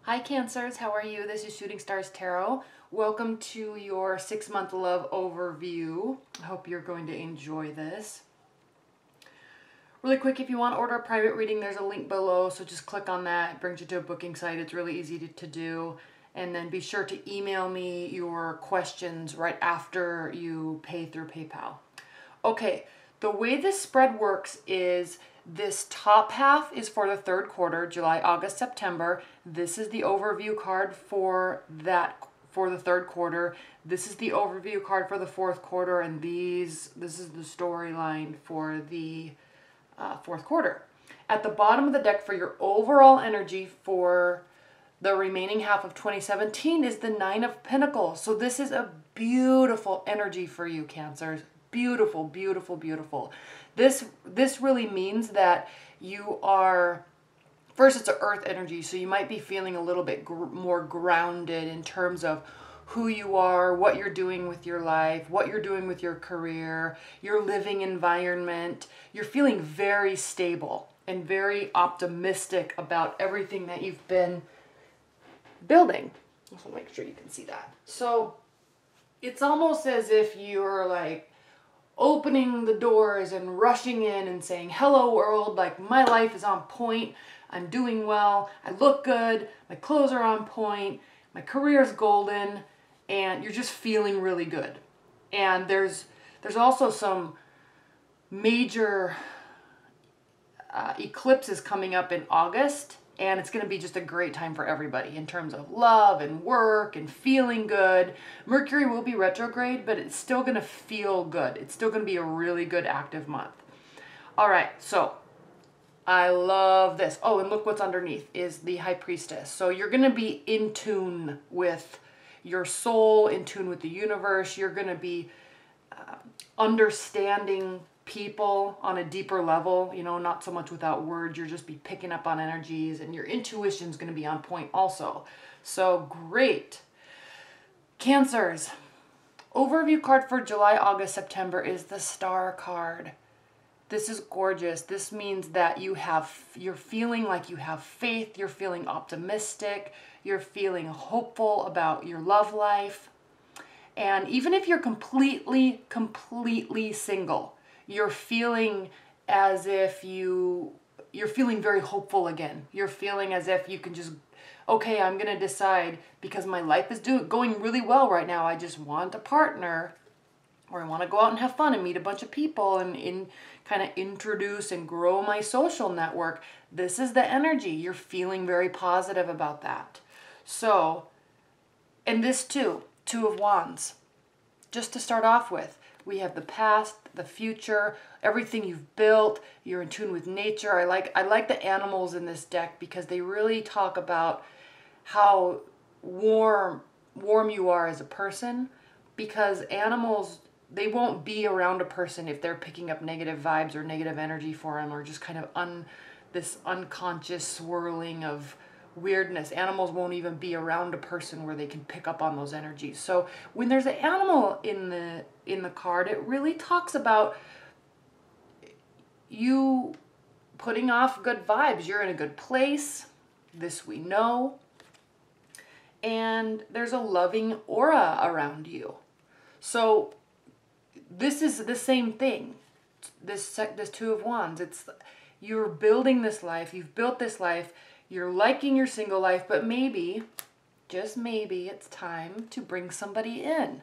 Hi Cancers, how are you? This is Shooting Stars Tarot. Welcome to your 6-month love overview. I hope you're going to enjoy this. Really quick, if you want to order a private reading, there's a link below, so just click on that. It brings you to a booking site. It's really easy to do. And then be sure to email me your questions right after you pay through PayPal. Okay, the way this spread works is this top half is for the third quarter, July, August, September. This is the overview card for the third quarter. This is the overview card for the fourth quarter, and this is the storyline for the fourth quarter. At the bottom of the deck for your overall energy for the remaining half of 2017 is the Nine of Pentacles. So this is a beautiful energy for you, Cancers. Beautiful, beautiful, beautiful. This really means that you are, first it's an earth energy, so you might be feeling a little bit more grounded in terms of who you are, what you're doing with your life, what you're doing with your career, your living environment. You're feeling very stable and very optimistic about everything that you've been building. So make sure you can see that. So it's almost as if you're like opening the doors and rushing in and saying, hello world, like my life is on point, I'm doing well, I look good, my clothes are on point, my career's golden, and you're just feeling really good. And there's also some major eclipses coming up in August, and it's going to be just a great time for everybody in terms of love and work and feeling good. Mercury will be retrograde, but it's still going to feel good. It's still going to be a really good active month. All right, so I love this. Oh, and look what's underneath is the High Priestess. So you're going to be in tune with your soul, in tune with the universe. You're going to be understanding people on a deeper level, you know, not so much without words. You'll just be picking up on energies, and your intuition is going to be on point also. So great. Cancers. Overview card for July, August, September is the Star card. This is gorgeous. This means that you're feeling like you have faith. You're feeling optimistic. You're feeling hopeful about your love life. And even if you're completely single, you're feeling as if you're feeling very hopeful again. You're feeling as if you can just, okay, I'm going to decide because my life is going really well right now. I just want a partner, or I want to go out and have fun and meet a bunch of people and kind of introduce and grow my social network. This is the energy. You're feeling very positive about that. So, and this too, Two of Wands. Just to start off with, we have the past, the future, everything you've built. You're in tune with nature. I like the animals in this deck because they really talk about how warm you are as a person, because animals, they won't be around a person if they're picking up negative vibes or negative energy for them, or just kind of this unconscious swirling of weirdness. Animals won't even be around a person where they can pick up on those energies. So when there's an animal in the card, it really talks about you putting off good vibes. You're in a good place. This we know. And there's a loving aura around you. So this is the same thing. This Two of Wands. You're building this life. You've built this life. You're liking your single life, but maybe, just maybe, it's time to bring somebody in.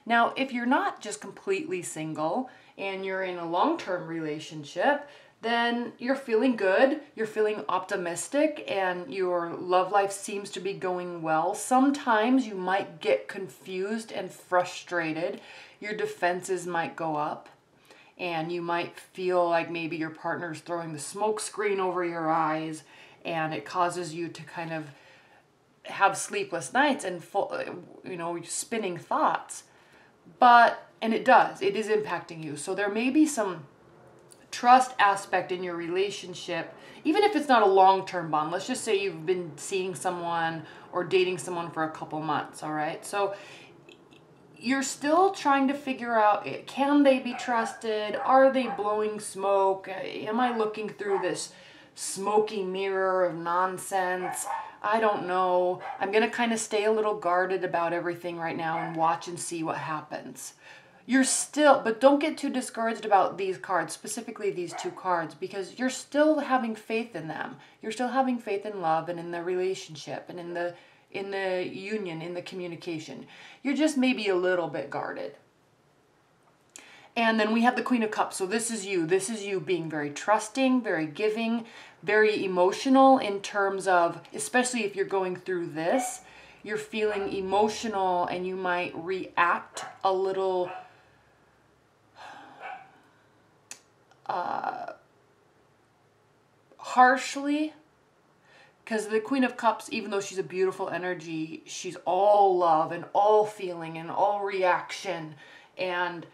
Now, if you're not just completely single and you're in a long-term relationship, then you're feeling good, you're feeling optimistic, and your love life seems to be going well. Sometimes you might get confused and frustrated. Your defenses might go up, and you might feel like maybe your partner's throwing the smoke screen over your eyes, and it causes you to kind of have sleepless nights and spinning thoughts. And it is impacting you. So there may be some trust aspect in your relationship, even if it's not a long-term bond. Let's just say you've been seeing someone or dating someone for a couple months, all right? So you're still trying to figure out, can they be trusted? Are they blowing smoke? Am I looking through this smoky mirror of nonsense? I don't know. I'm going to kind of stay a little guarded about everything right now and watch and see what happens. You're still, but don't get too discouraged about these cards, specifically these two cards, because you're still having faith in them. You're still having faith in love and in the relationship and in the union, in the communication. You're just maybe a little bit guarded. And then we have the Queen of Cups. So this is you. This is you being very trusting, very giving, very emotional in terms of, especially if you're going through this, you're feeling emotional and you might react a little harshly. Because the Queen of Cups, even though she's a beautiful energy, she's all love and all feeling and all reaction. And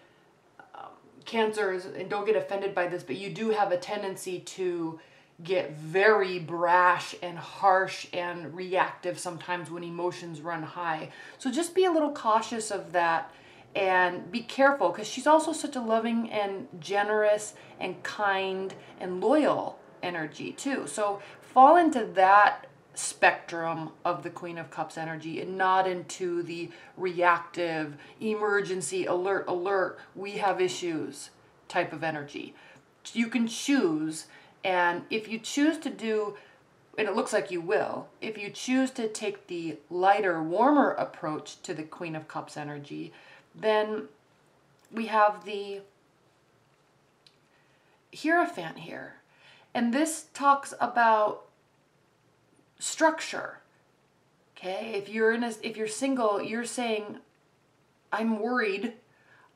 Cancers, and don't get offended by this, but you do have a tendency to get very brash and harsh and reactive sometimes when emotions run high. So just be a little cautious of that and be careful, because she's also such a loving and generous and kind and loyal energy too. So fall into that spectrum of the Queen of Cups energy and not into the reactive, emergency, alert, we have issues type of energy. You can choose, and if you choose to do, and it looks like you will, if you choose to take the lighter, warmer approach to the Queen of Cups energy, then we have the Hierophant here. And this talks about structure. Okay, if you're single, you're saying, I'm worried,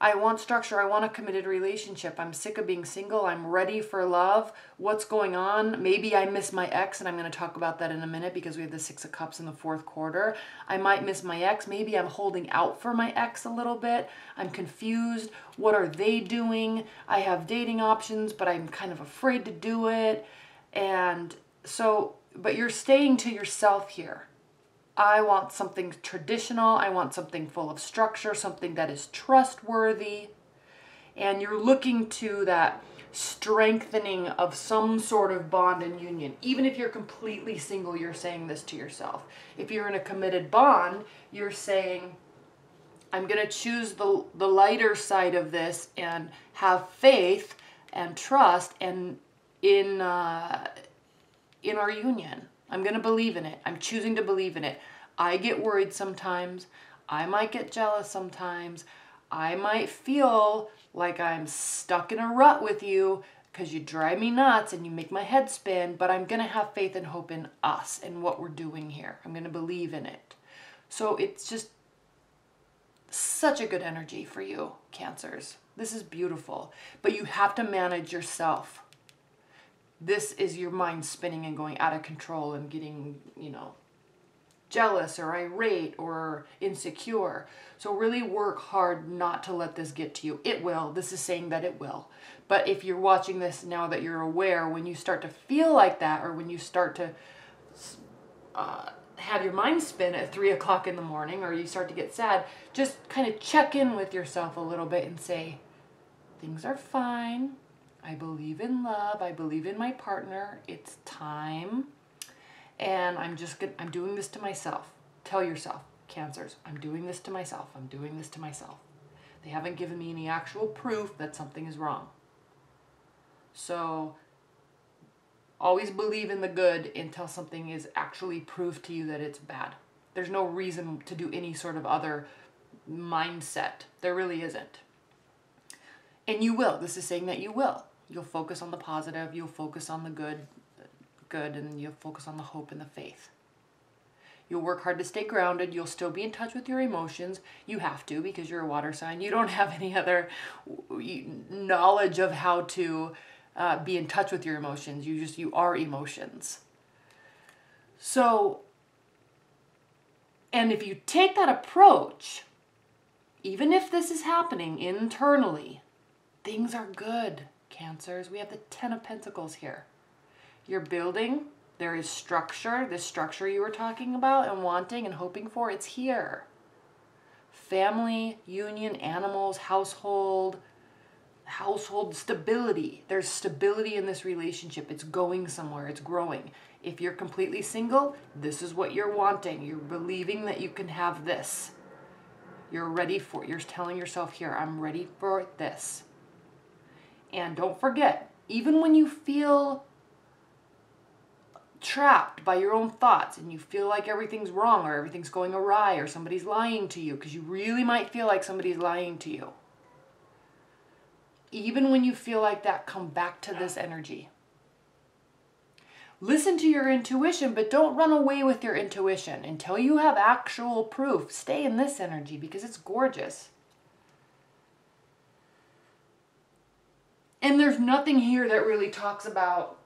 I want structure, I want a committed relationship, I'm sick of being single, I'm ready for love, what's going on? Maybe I miss my ex, and I'm going to talk about that in a minute because we have the Six of Cups in the fourth quarter. I might miss my ex, maybe I'm holding out for my ex a little bit, I'm confused, what are they doing? I have dating options, but I'm kind of afraid to do it. And so, but you're staying to yourself here. I want something traditional. I want something full of structure, something that is trustworthy. And you're looking to that strengthening of some sort of bond and union. Even if you're completely single, you're saying this to yourself. If you're in a committed bond, you're saying, I'm going to choose the lighter side of this and have faith and trust and in our union. I'm going to believe in it. I'm choosing to believe in it. I get worried sometimes. I might get jealous sometimes. I might feel like I'm stuck in a rut with you because you drive me nuts and you make my head spin, but I'm going to have faith and hope in us and what we're doing here. I'm going to believe in it. So it's just such a good energy for you, Cancers. This is beautiful, but you have to manage yourself. This is your mind spinning and going out of control and getting, jealous or irate or insecure. So really work hard not to let this get to you. It will. This is saying that it will. But if you're watching this now that you're aware, when you start to feel like that, or when you start to have your mind spin at 3 o'clock in the morning, or you start to get sad, just kind of check in with yourself a little bit and say, things are fine. I believe in love. I believe in my partner. It's time. And I'm doing this to myself. Tell yourself, Cancers, I'm doing this to myself. I'm doing this to myself. They haven't given me any actual proof that something is wrong. So always believe in the good until something is actually proved to you that it's bad. There's no reason to do any sort of other mindset. There really isn't. And you will. This is saying that you will. You'll focus on the positive. You'll focus on the good, and you'll focus on the hope and the faith. You'll work hard to stay grounded. You'll still be in touch with your emotions. You have to, because you're a water sign. You don't have any other knowledge of how to be in touch with your emotions. You are emotions. So, and if you take that approach, even if this is happening internally, things are good, Cancers. We have the Ten of Pentacles here. You're building. There is structure. This structure you were talking about and wanting and hoping for, it's here. Family, union, animals, household, household stability. There's stability in this relationship. It's going somewhere. It's growing. If you're completely single, this is what you're wanting. You're believing that you can have this. You're ready for it. You're telling yourself here, I'm ready for this. And don't forget, even when you feel trapped by your own thoughts and you feel like everything's wrong or everything's going awry or somebody's lying to you, because you really might feel like somebody's lying to you. Even when you feel like that, come back to this energy. Listen to your intuition, but don't run away with your intuition. Until you have actual proof, stay in this energy because it's gorgeous. And there's nothing here that really talks about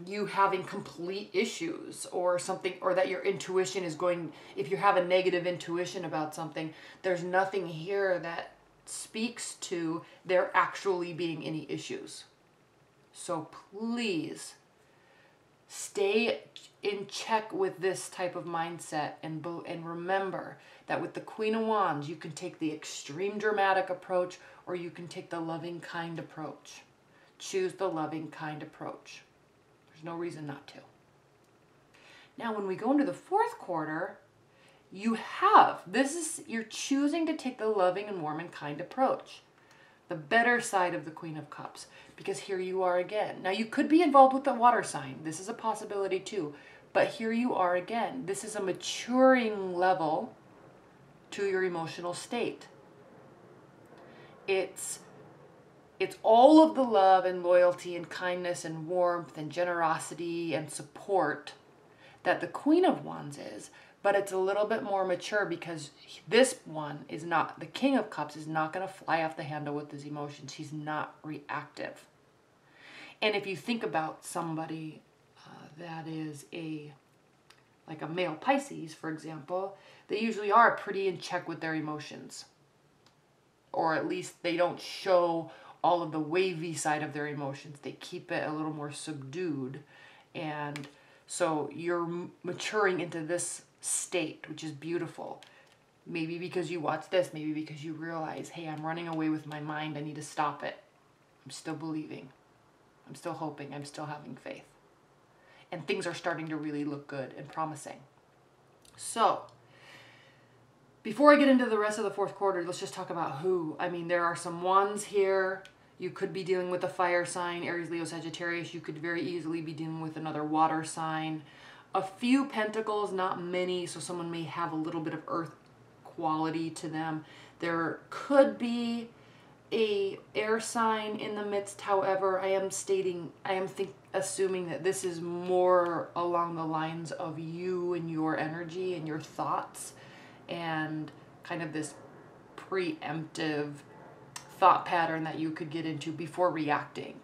you having complete issues or something, or that your intuition is going, if you have a negative intuition about something, there's nothing here that speaks to there actually being any issues. So please stay in check with this type of mindset, and remember that with the Queen of Wands, you can take the extreme dramatic approach or you can take the loving, kind approach. Choose the loving, kind approach. There's no reason not to. Now, when we go into the fourth quarter, you're choosing to take the loving and warm and kind approach. The better side of the Queen of Cups, because here you are again. Now, you could be involved with the water sign. This is a possibility too. But here you are again. This is a maturing level to your emotional state. It's all of the love and loyalty and kindness and warmth and generosity and support that the Queen of Wands is, but it's a little bit more mature because this one is not, the King of Cups is not going to fly off the handle with his emotions. He's not reactive. And if you think about somebody that is like a male Pisces, for example, they usually are pretty in check with their emotions. Or at least they don't show all of the wavy side of their emotions. They keep it a little more subdued. And so you're maturing into this state, which is beautiful. Maybe because you watch this, maybe because you realize, hey, I'm running away with my mind. I need to stop it. I'm still believing. I'm still hoping. I'm still having faith. And things are starting to really look good and promising. So, before I get into the rest of the fourth quarter, let's just talk about who. I mean, there are some wands here. You could be dealing with a fire sign, Aries, Leo, Sagittarius. You could very easily be dealing with another water sign. A few pentacles, not many, so someone may have a little bit of earth quality to them. There could be a air sign in the midst. However, I am assuming that this is more along the lines of you and your energy and your thoughts, and kind of this preemptive thought pattern that you could get into before reacting.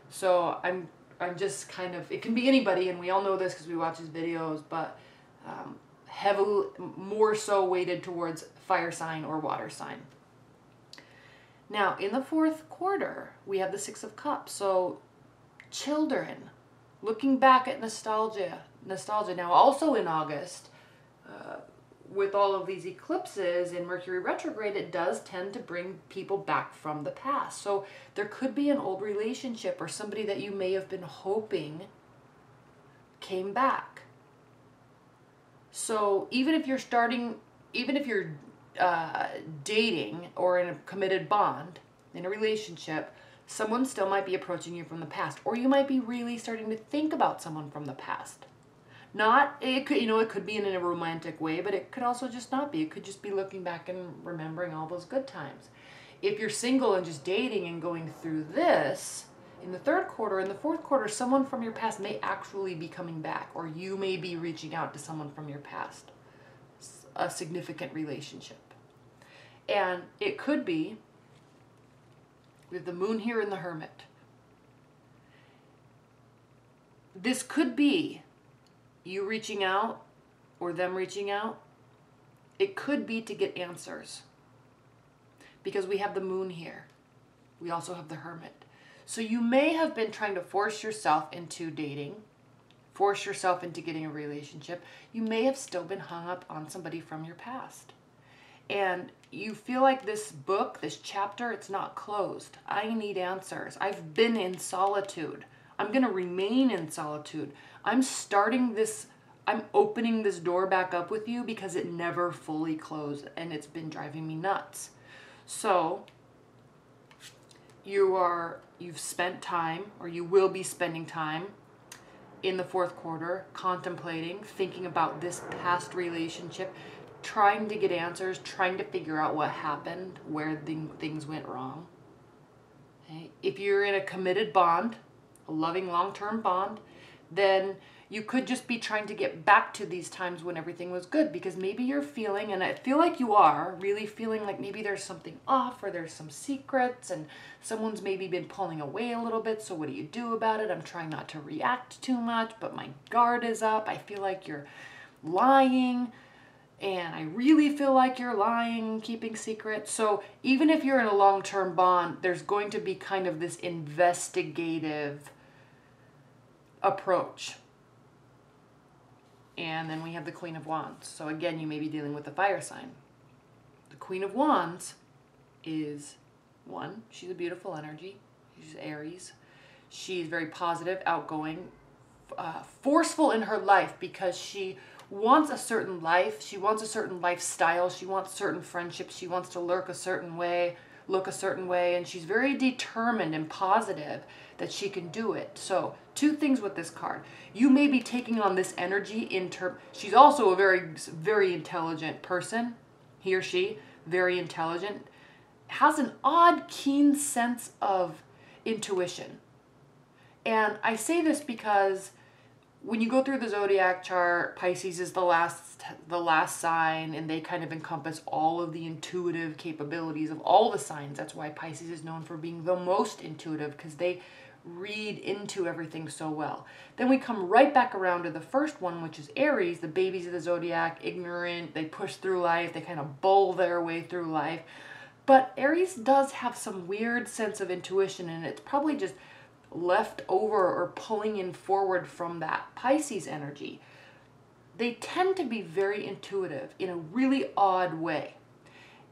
So I'm just kind of, it can be anybody, and we all know this because we watch his videos, but heavily, more so weighted towards fire sign or water sign. Now, in the fourth quarter, we have the Six of Cups. So children, looking back at nostalgia. Now, also in August, with all of these eclipses in Mercury retrograde, it does tend to bring people back from the past. So there could be an old relationship or somebody that you may have been hoping came back. So even if you're dating or in a committed bond, in a relationship, someone still might be approaching you from the past, or you might be really starting to think about someone from the past. It could be in a romantic way, but it could also just not be. It could just be looking back and remembering all those good times. If you're single and just dating and going through this, in the third quarter, in the fourth quarter, someone from your past may actually be coming back, or you may be reaching out to someone from your past. A significant relationship. And it could be, with the moon here in the Hermit, this could be you reaching out or them reaching out. It could be to get answers, because we have the moon here. We also have the Hermit. So you may have been trying to force yourself into dating, force yourself into getting a relationship. You may have still been hung up on somebody from your past. And you feel like this book, this chapter, it's not closed. I need answers. I've been in solitude. I'm going to remain in solitude. I'm opening this door back up with you because it never fully closed and it's been driving me nuts. So you've spent time, or you will be spending time in the fourth quarter contemplating, thinking about this past relationship, trying to get answers, trying to figure out what happened, where things went wrong. Okay? If you're in a committed bond, a loving long-term bond, then you could just be trying to get back to these times when everything was good, because maybe you're feeling, and I feel like you are, really feeling like maybe there's something off, or there's some secrets, and someone's maybe been pulling away a little bit, so what do you do about it? I'm trying not to react too much, but my guard is up. I feel like you're lying, and I really feel like you're lying, keeping secrets. So even if you're in a long-term bond, there's going to be kind of this investigative approach. And then we have the Queen of Wands. So again, you may be dealing with a fire sign. The Queen of Wands is, one, she's a beautiful energy. She's Aries. She's very positive, outgoing, forceful in her life because she wants a certain life. She wants a certain lifestyle. She wants certain friendships. She wants to look a certain way, and she's very determined and positive that she can do it. So two things with this card. You may be taking on this energy she's also a very, very intelligent person. He or she, very intelligent, has an odd, keen sense of intuition. And I say this because when you go through the zodiac chart, Pisces is the last sign, and they kind of encompass all of the intuitive capabilities of all the signs. That's why Pisces is known for being the most intuitive, because they read into everything so well. Then we come right back around to the first one, which is Aries, the babies of the zodiac, ignorant, they push through life, they kind of bull their way through life. But Aries does have some weird sense of intuition, and it's probably just left over or pulling in forward from that Pisces energy. They tend to be very intuitive in a really odd way.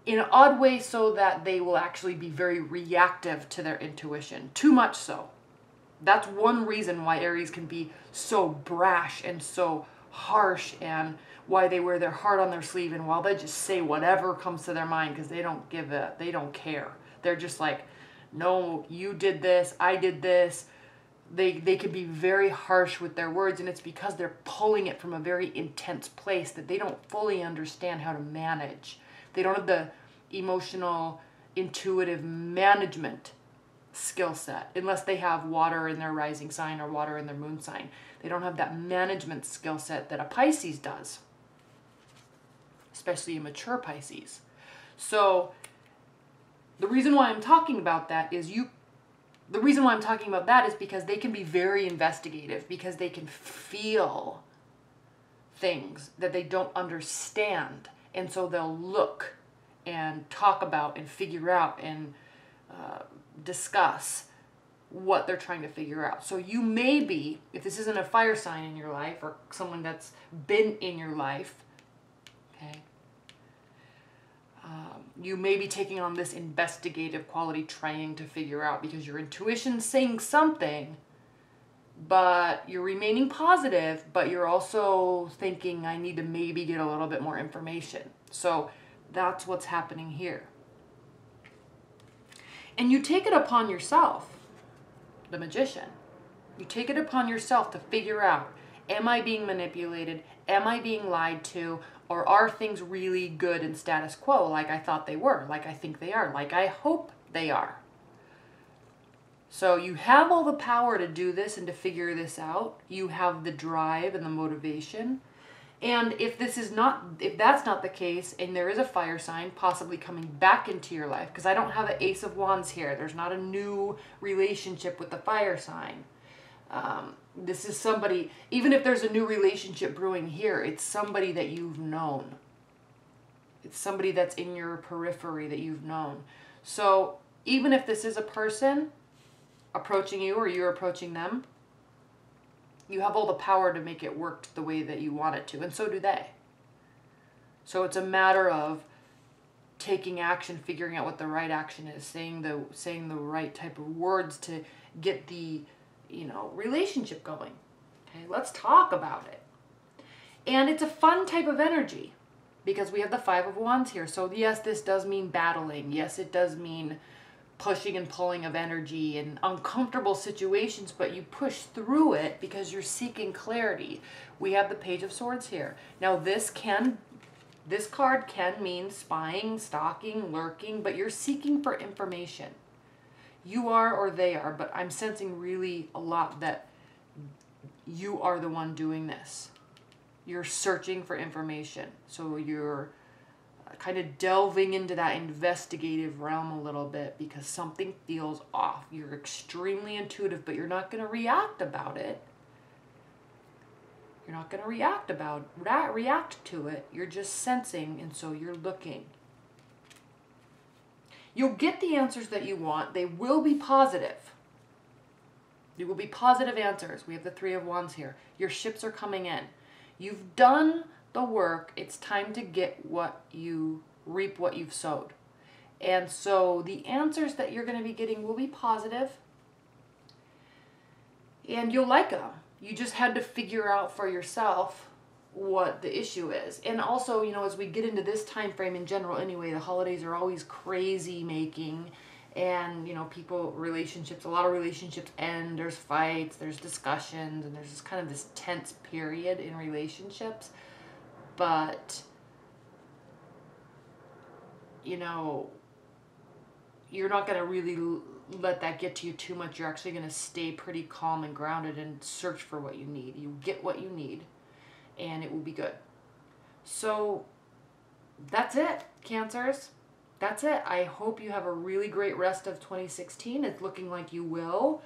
In an odd way so that they will actually be very reactive to their intuition. Too much so. That's one reason why Aries can be so brash and so harsh, and why they wear their heart on their sleeve, and while they just say whatever comes to their mind, because they don't care. They're just like, no, you did this, I did this. They can be very harsh with their words, and it's because they're pulling it from a very intense place that they don't fully understand how to manage. They don't have the emotional, intuitive management skill set, unless they have water in their rising sign or water in their moon sign. They don't have that management skill set that a Pisces does, especially a mature Pisces. So the reason why I'm talking about that is because they can be very investigative, because they can feel things that they don't understand, and so they'll look and talk about and figure out and discuss what they're trying to figure out. So you may be, if this isn't a fire sign in your life or someone that's been in your life, okay, you may be taking on this investigative quality, trying to figure out, because your intuition's saying something, but you're remaining positive, but you're also thinking, I need to maybe get a little bit more information. So that's what's happening here. And you take it upon yourself, the Magician. You take it upon yourself to figure out, am I being manipulated? Am I being lied to? Or are things really good and status quo, like I thought they were, like I think they are, like I hope they are? So you have all the power to do this and to figure this out. You have the drive and the motivation. And if that's not the case, and there is a fire sign possibly coming back into your life, because I don't have an Ace of Wands here. There's not a new relationship with the fire sign. This is somebody, even if there's a new relationship brewing here, it's somebody that you've known. It's somebody that's in your periphery that you've known. So even if this is a person approaching you or you're approaching them, you have all the power to make it work the way that you want it to, and so do they. So it's a matter of taking action, figuring out what the right action is, saying the right type of words to get the, relationship going. Okay, let's talk about it. And it's a fun type of energy because we have the Five of Wands here. So yes, this does mean battling. Yes, it does mean pushing and pulling of energy and uncomfortable situations, but you push through it because you're seeking clarity. We have the Page of Swords here. Now this card can mean spying, stalking, lurking, but you're seeking for information. You are or they are, but I'm sensing really a lot that you are the one doing this. You're searching for information. So you're kind of delving into that investigative realm a little bit because something feels off. You're extremely intuitive, but you're not going to react about it. You're not going to react to it. You're just sensing, and so you're looking. You'll get the answers that you want. They will be positive. They will be positive answers. We have the Three of Wands here. Your ships are coming in. You've done the work. It's time to get reap what you've sowed. And so the answers that you're going to be getting will be positive, and you'll like them. You just had to figure out for yourself what the issue is. And also, as we get into this time frame in general anyway, the holidays are always crazy making, and a lot of relationships end. There's fights, there's discussions, and there's just kind of this tense period in relationships. But you're not going to really let that get to you too much. You're actually going to stay pretty calm and grounded and search for what you need. You get what you need, and it will be good. So that's it, Cancers. That's it. I hope you have a really great rest of 2016. It's looking like you will,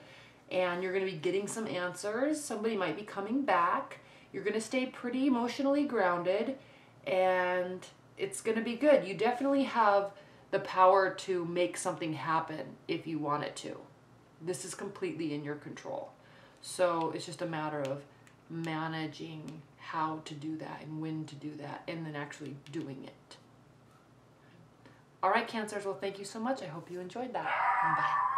and you're going to be getting some answers. Somebody might be coming back. You're going to stay pretty emotionally grounded, and it's going to be good. You definitely have the power to make something happen if you want it to. This is completely in your control. So it's just a matter of managing how to do that and when to do that, and then actually doing it. All right, Cancers. Well, thank you so much. I hope you enjoyed that. Bye.